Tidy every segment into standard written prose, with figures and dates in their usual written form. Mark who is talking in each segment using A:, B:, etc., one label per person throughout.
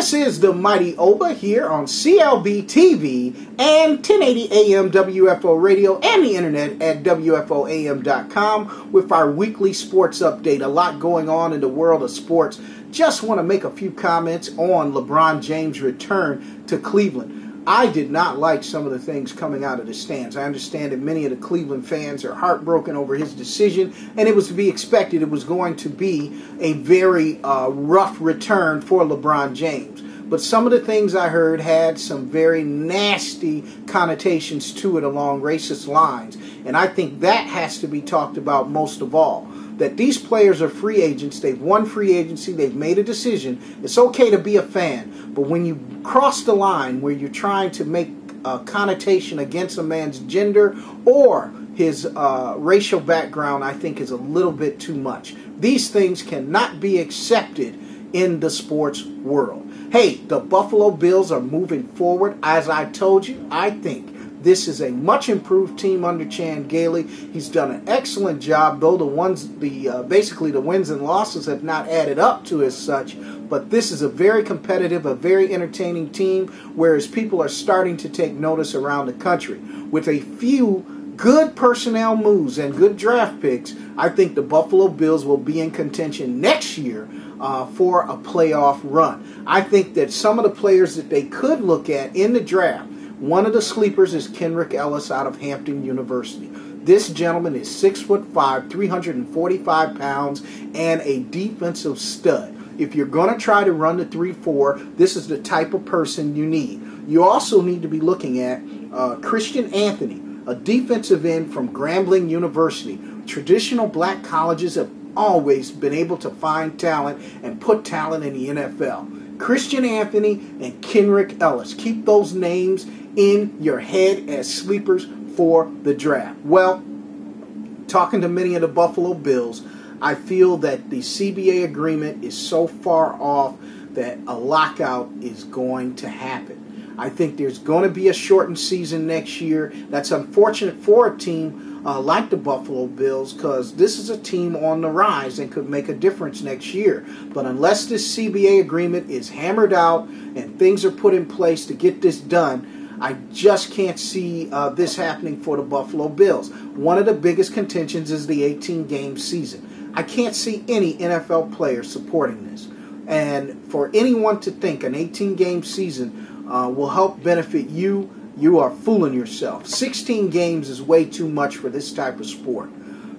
A: This is the Mighty OB'a here on clbTV and 1080 AM WFO Radio and the internet at WFOAM.com with our weekly sports update. A lot going on in the world of sports. Just want to make a few comments on LeBron James' return to Cleveland. I did not like some of the things coming out of the stands. I understand that many of the Cleveland fans are heartbroken over his decision, and it was to be expected. It was going to be a very rough return for LeBron James. But some of the things I heard had some very nasty connotations to it along racist lines, and I think that has to be talked about most of all. That these players are free agents. They've won free agency. They've made a decision. It's okay to be a fan, but when you cross the line where you're trying to make a connotation against a man's gender or his racial background, I think is a little bit too much. These things cannot be accepted in the sports world. Hey, the Buffalo Bills are moving forward. As I told you, I think this is a much improved team under Chan Gailey. He's done an excellent job, though basically the wins and losses have not added up to as such. But this is a very competitive, a very entertaining team, whereas people are starting to take notice around the country. With a few good personnel moves and good draft picks, I think the Buffalo Bills will be in contention next year for a playoff run. I think that some of the players that they could look at in the draft, one of the sleepers is Kenrick Ellis out of Hampton University. This gentleman is 6'5", 345 pounds, and a defensive stud. If you're going to try to run the 3-4, this is the type of person you need. You also need to be looking at Christian Anthony, a defensive end from Grambling University. Traditional black colleges have always been able to find talent and put talent in the NFL. Christian Anthony and Kenrick Ellis. Keep those names in your head as sleepers for the draft. Well, talking to many of the Buffalo Bills, I feel that the CBA agreement is so far off that a lockout is going to happen. I think there's going to be a shortened season next year. That's unfortunate for a team like the Buffalo Bills, because this is a team on the rise and could make a difference next year. But unless this CBA agreement is hammered out and things are put in place to get this done, I just can't see this happening for the Buffalo Bills. One of the biggest contentions is the 18-game season. I can't see any NFL player supporting this. And for anyone to think an 18-game season will help benefit you, you are fooling yourself. 16 games is way too much for this type of sport.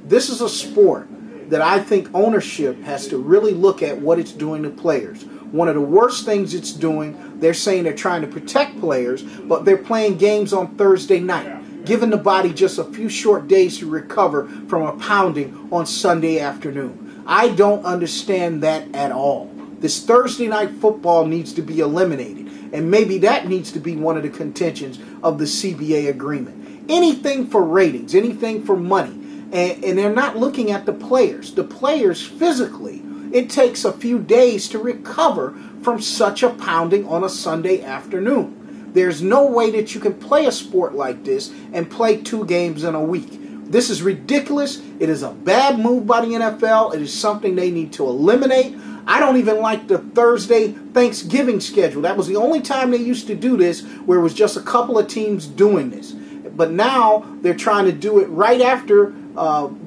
A: This is a sport that I think ownership has to really look at what it's doing to players. One of the worst things it's doing, they're saying they're trying to protect players, but they're playing games on Thursday night, giving the body just a few short days to recover from a pounding on Sunday afternoon. I don't understand that at all. This Thursday night football needs to be eliminated, and maybe that needs to be one of the contentions of the CBA agreement. Anything for ratings, anything for money, and they're not looking at the players. The players physically, it takes a few days to recover from such a pounding on a Sunday afternoon. There's no way that you can play a sport like this and play 2 games in a week. This is ridiculous. It is a bad move by the NFL. It is something they need to eliminate. I don't even like the Thursday Thanksgiving schedule. That was the only time they used to do this, where it was just a couple of teams doing this. But now they're trying to do it right after,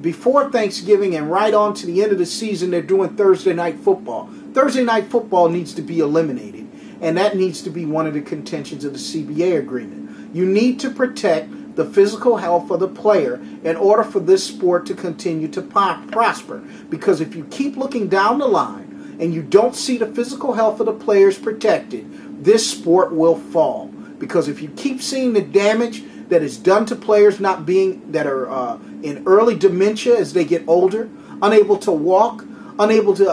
A: before Thanksgiving and right on to the end of the season. They're doing Thursday night football. Thursday night football needs to be eliminated, and that needs to be one of the contentions of the CBA agreement. You need to protect the physical health of the player in order for this sport to continue to prosper. Because if you keep looking down the line and you don't see the physical health of the players protected, this sport will fall. Because if you keep seeing the damage that is done to players that are in early dementia as they get older, unable to walk, unable to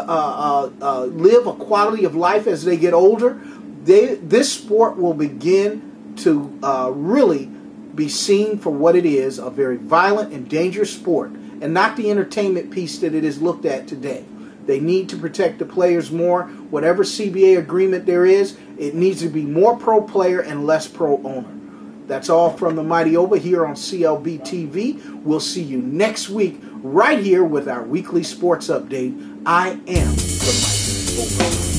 A: live a quality of life as they get older, this sport will begin to really be seen for what it is, a very violent and dangerous sport, and not the entertainment piece that it is looked at today. They need to protect the players more. Whatever CBA agreement there is, it needs to be more pro-player and less pro-owner. That's all from the Mighty OB'a here on clbTV. We'll see you next week right here with our weekly sports update. I am the Mighty OB'a.